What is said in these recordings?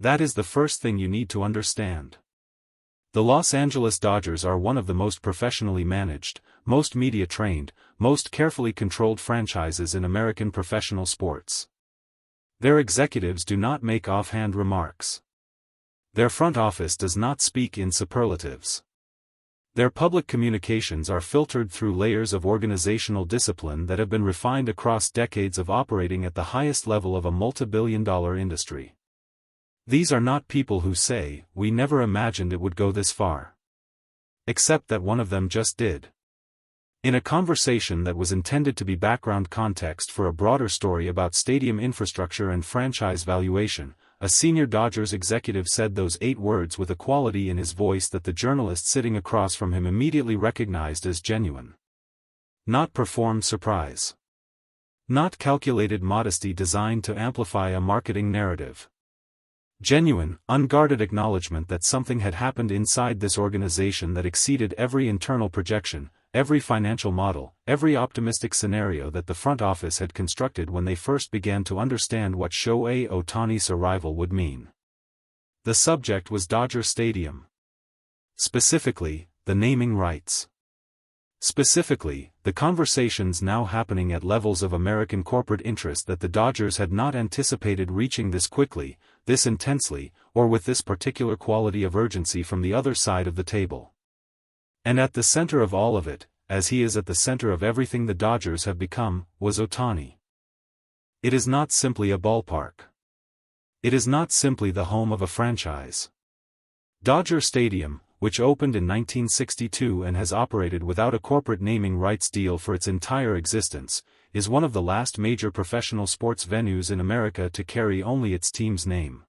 That is the first thing you need to understand. The Los Angeles Dodgers are one of the most professionally managed, most media-trained, most carefully controlled franchises in American professional sports. Their executives do not make offhand remarks. Their front office does not speak in superlatives. Their public communications are filtered through layers of organizational discipline that have been refined across decades of operating at the highest level of a multi-billion-dollar industry. These are not people who say, "We never imagined it would go this far." Except that one of them just did. In a conversation that was intended to be background context for a broader story about stadium infrastructure and franchise valuation, a senior Dodgers executive said those 8 words with a quality in his voice that the journalist sitting across from him immediately recognized as genuine. Not performed surprise. Not calculated modesty designed to amplify a marketing narrative. Genuine, unguarded acknowledgement that something had happened inside this organization that exceeded every internal projection, every financial model, every optimistic scenario that the front office had constructed when they first began to understand what Shohei Ohtani's arrival would mean. The subject was Dodger Stadium. Specifically, the naming rights. Specifically, the conversations now happening at levels of American corporate interest that the Dodgers had not anticipated reaching this quickly, this intensely, or with this particular quality of urgency from the other side of the table. And at the center of all of it, as he is at the center of everything the Dodgers have become, was Ohtani. It is not simply a ballpark. It is not simply the home of a franchise. Dodger Stadium, which opened in 1962 and has operated without a corporate naming rights deal for its entire existence, is one of the last major professional sports venues in America to carry only its team's name.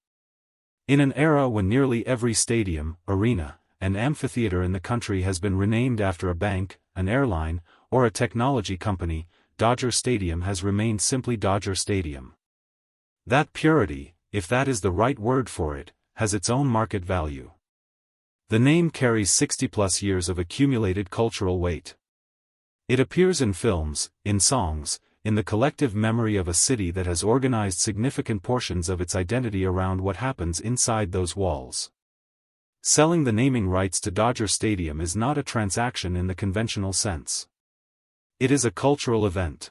In an era when nearly every stadium, arena, and amphitheater in the country has been renamed after a bank, an airline, or a technology company, Dodger Stadium has remained simply Dodger Stadium. That purity, if that is the right word for it, has its own market value. The name carries 60-plus years of accumulated cultural weight. It appears in films, in songs, in the collective memory of a city that has organized significant portions of its identity around what happens inside those walls. Selling the naming rights to Dodger Stadium is not a transaction in the conventional sense. It is a cultural event.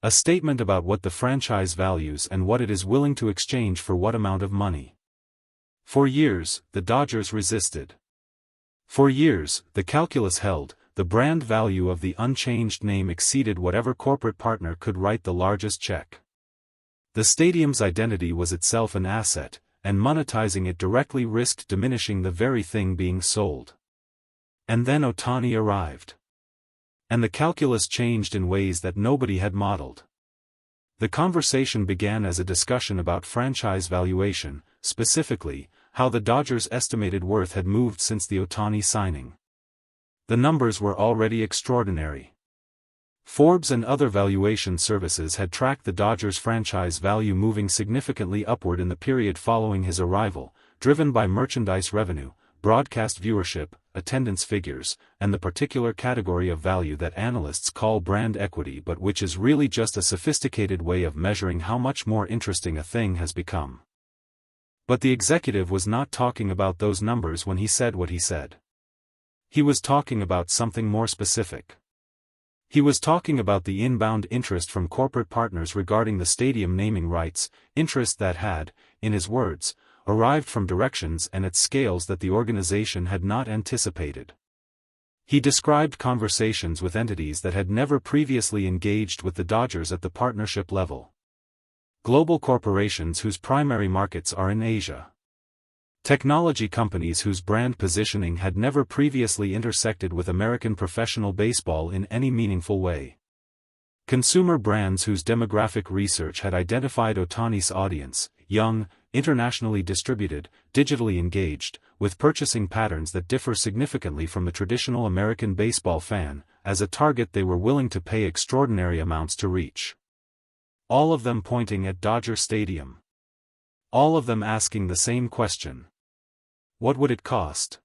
A statement about what the franchise values and what it is willing to exchange for what amount of money. For years, the Dodgers resisted. For years, the calculus held, the brand value of the unchanged name exceeded whatever corporate partner could write the largest check. The stadium's identity was itself an asset, and monetizing it directly risked diminishing the very thing being sold. And then Ohtani arrived. And the calculus changed in ways that nobody had modeled. The conversation began as a discussion about franchise valuation, specifically, how the Dodgers' estimated worth had moved since the Ohtani signing. The numbers were already extraordinary. Forbes and other valuation services had tracked the Dodgers' franchise value moving significantly upward in the period following his arrival, driven by merchandise revenue, broadcast viewership, attendance figures, and the particular category of value that analysts call brand equity but which is really just a sophisticated way of measuring how much more interesting a thing has become. But the executive was not talking about those numbers when he said what he said. He was talking about something more specific. He was talking about the inbound interest from corporate partners regarding the stadium naming rights, interest that had, in his words, arrived from directions and at scales that the organization had not anticipated. He described conversations with entities that had never previously engaged with the Dodgers at the partnership level. Global corporations whose primary markets are in Asia. Technology companies whose brand positioning had never previously intersected with American professional baseball in any meaningful way. Consumer brands whose demographic research had identified Ohtani's audience, young, internationally distributed, digitally engaged, with purchasing patterns that differ significantly from the traditional American baseball fan, as a target they were willing to pay extraordinary amounts to reach. All of them pointing at Dodger Stadium. All of them asking the same question. What would it cost?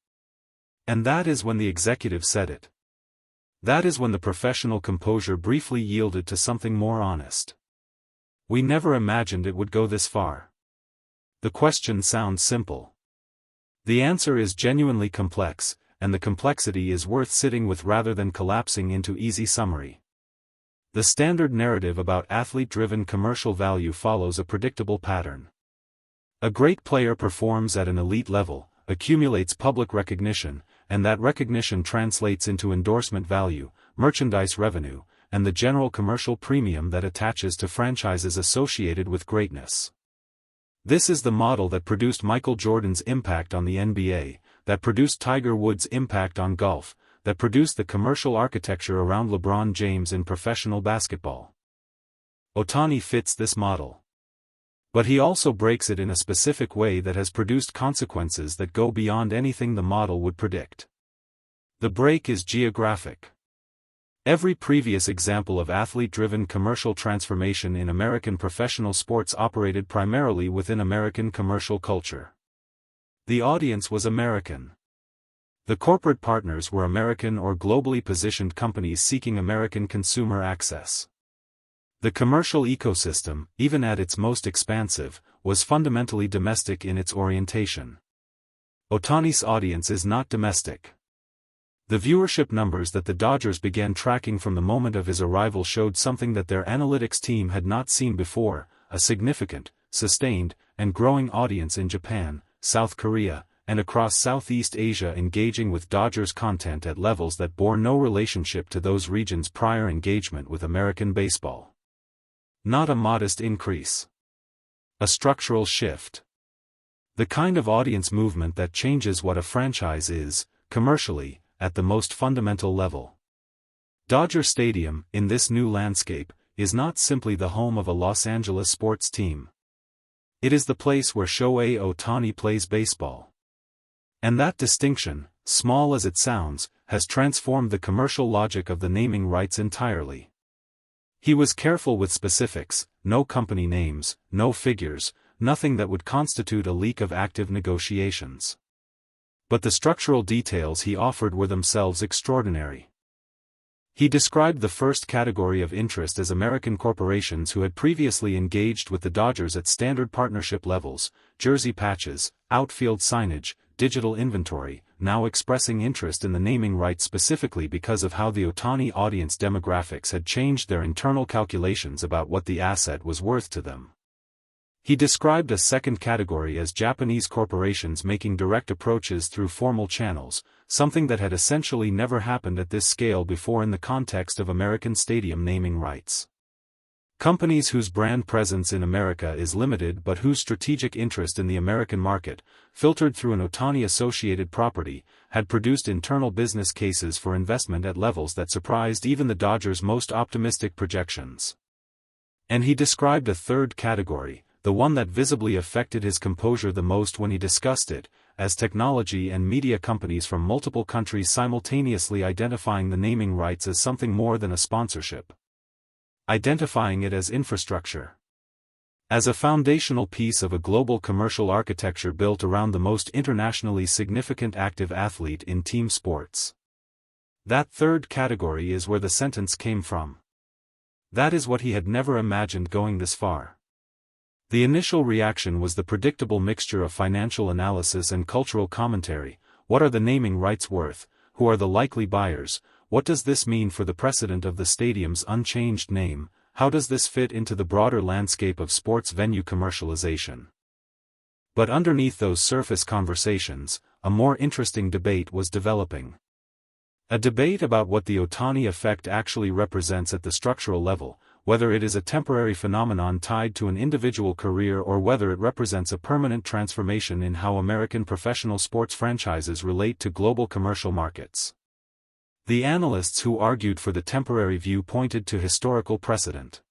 And that is when the executive said it. That is when the professional composure briefly yielded to something more honest. We never imagined it would go this far. The question sounds simple. The answer is genuinely complex, and the complexity is worth sitting with rather than collapsing into easy summary. The standard narrative about athlete-driven commercial value follows a predictable pattern. A great player performs at an elite level, accumulates public recognition, and that recognition translates into endorsement value, merchandise revenue, and the general commercial premium that attaches to franchises associated with greatness. This is the model that produced Michael Jordan's impact on the NBA, that produced Tiger Woods' impact on golf, that produced the commercial architecture around LeBron James in professional basketball. Ohtani fits this model. But he also breaks it in a specific way that has produced consequences that go beyond anything the model would predict. The break is geographic. Every previous example of athlete-driven commercial transformation in American professional sports operated primarily within American commercial culture. The audience was American. The corporate partners were American or globally positioned companies seeking American consumer access. The commercial ecosystem, even at its most expansive, was fundamentally domestic in its orientation. Ohtani's audience is not domestic. The viewership numbers that the Dodgers began tracking from the moment of his arrival showed something that their analytics team had not seen before: a significant, sustained, and growing audience in Japan, South Korea, and across Southeast Asia engaging with Dodgers content at levels that bore no relationship to those regions' prior engagement with American baseball. Not a modest increase. A structural shift. The kind of audience movement that changes what a franchise is, commercially, at the most fundamental level. Dodger Stadium, in this new landscape, is not simply the home of a Los Angeles sports team. It is the place where Shohei Ohtani plays baseball. And that distinction, small as it sounds, has transformed the commercial logic of the naming rights entirely. He was careful with specifics: no company names, no figures, nothing that would constitute a leak of active negotiations. But the structural details he offered were themselves extraordinary. He described the first category of interest as American corporations who had previously engaged with the Dodgers at standard partnership levels: jersey patches, outfield signage, digital inventory, now expressing interest in the naming rights specifically because of how the Ohtani audience demographics had changed their internal calculations about what the asset was worth to them. He described a second category as Japanese corporations making direct approaches through formal channels, something that had essentially never happened at this scale before in the context of American stadium naming rights. Companies whose brand presence in America is limited but whose strategic interest in the American market, filtered through an Ohtani-associated property, had produced internal business cases for investment at levels that surprised even the Dodgers' most optimistic projections. And he described a third category, the one that visibly affected his composure the most when he discussed it, as technology and media companies from multiple countries simultaneously identifying the naming rights as something more than a sponsorship. Identifying it as infrastructure. As a foundational piece of a global commercial architecture built around the most internationally significant active athlete in team sports. That third category is where the sentence came from. That is what he had never imagined going this far. The initial reaction was the predictable mixture of financial analysis and cultural commentary. What are the naming rights worth? Who are the likely buyers? What does this mean for the precedent of the stadium's unchanged name? How does this fit into the broader landscape of sports venue commercialization? But underneath those surface conversations, a more interesting debate was developing. A debate about what the Ohtani effect actually represents at the structural level, whether it is a temporary phenomenon tied to an individual career or whether it represents a permanent transformation in how American professional sports franchises relate to global commercial markets. The analysts who argued for the temporary view pointed to historical precedent.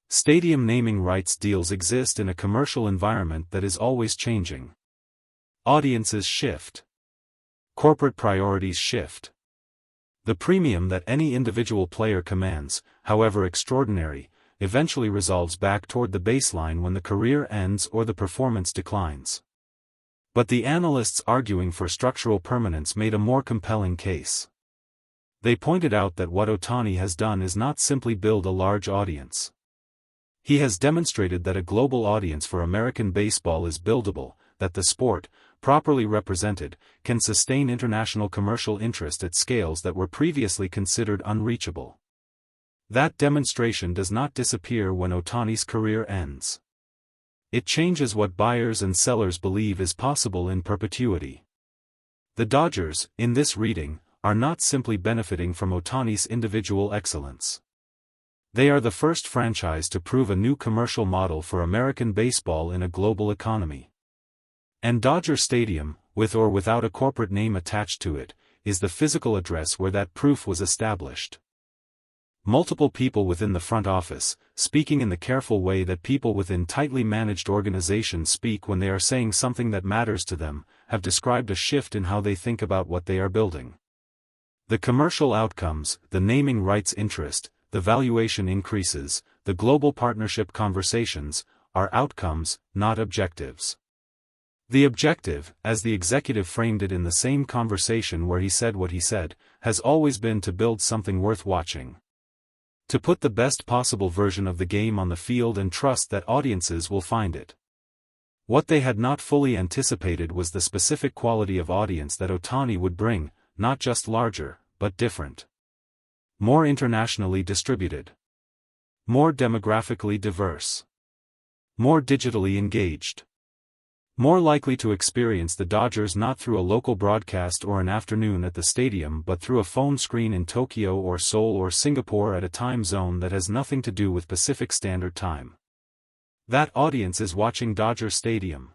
Stadium naming rights deals exist in a commercial environment that is always changing. Audiences shift. Corporate priorities shift. The premium that any individual player commands, however extraordinary, eventually resolves back toward the baseline when the career ends or the performance declines. But the analysts arguing for structural permanence made a more compelling case. They pointed out that what Ohtani has done is not simply build a large audience. He has demonstrated that a global audience for American baseball is buildable, that the sport, properly represented, can sustain international commercial interest at scales that were previously considered unreachable. That demonstration does not disappear when Ohtani's career ends. It changes what buyers and sellers believe is possible in perpetuity. The Dodgers, in this reading, are not simply benefiting from Ohtani's individual excellence. They are the first franchise to prove a new commercial model for American baseball in a global economy. And Dodger Stadium, with or without a corporate name attached to it, is the physical address where that proof was established. Multiple people within the front office, speaking in the careful way that people within tightly managed organizations speak when they are saying something that matters to them, have described a shift in how they think about what they are building. The commercial outcomes, the naming rights interest, the valuation increases, the global partnership conversations, are outcomes, not objectives. The objective, as the executive framed it in the same conversation where he said what he said, has always been to build something worth watching. To put the best possible version of the game on the field and trust that audiences will find it. What they had not fully anticipated was the specific quality of audience that Ohtani would bring, not just larger, but different. More internationally distributed. More demographically diverse. More digitally engaged. More likely to experience the Dodgers not through a local broadcast or an afternoon at the stadium but through a phone screen in Tokyo or Seoul or Singapore at a time zone that has nothing to do with Pacific Standard Time. That audience is watching Dodger Stadium.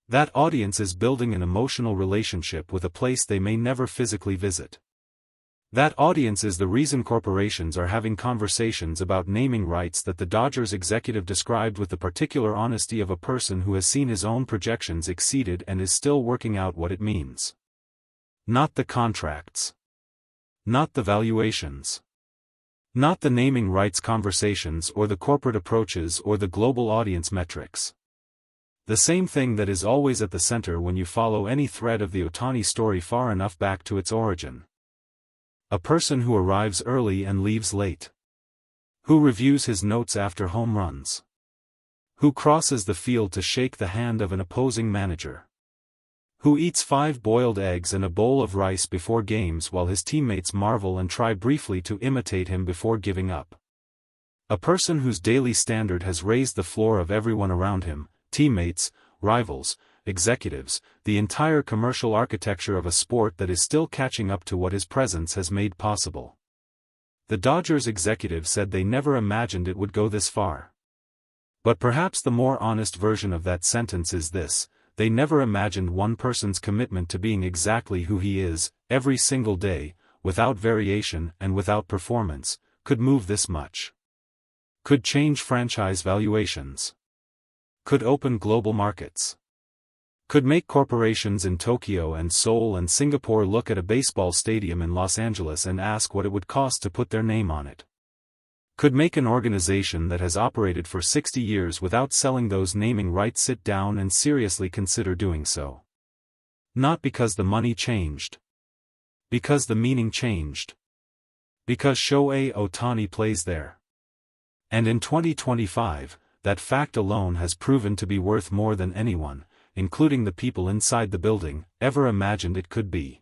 That audience is building an emotional relationship with a place they may never physically visit. That audience is the reason corporations are having conversations about naming rights that the Dodgers executive described with the particular honesty of a person who has seen his own projections exceeded and is still working out what it means. Not the contracts. Not the valuations. Not the naming rights conversations or the corporate approaches or the global audience metrics. The same thing that is always at the center when you follow any thread of the Ohtani story far enough back to its origin. A person who arrives early and leaves late. Who reviews his notes after home runs. Who crosses the field to shake the hand of an opposing manager. Who eats 5 boiled eggs and a bowl of rice before games while his teammates marvel and try briefly to imitate him before giving up. A person whose daily standard has raised the floor of everyone around him, teammates, rivals, executives, the entire commercial architecture of a sport that is still catching up to what his presence has made possible. The Dodgers executive said they never imagined it would go this far. But perhaps the more honest version of that sentence is this: they never imagined one person's commitment to being exactly who he is, every single day, without variation and without performance, could move this much. Could change franchise valuations. Could open global markets. Could make corporations in Tokyo and Seoul and Singapore look at a baseball stadium in Los Angeles and ask what it would cost to put their name on it. Could make an organization that has operated for 60 years without selling those naming rights sit down and seriously consider doing so. Not because the money changed. Because the meaning changed. Because Shohei Ohtani plays there. And in 2025, that fact alone has proven to be worth more than anyone, including the people inside the building, ever imagined it could be.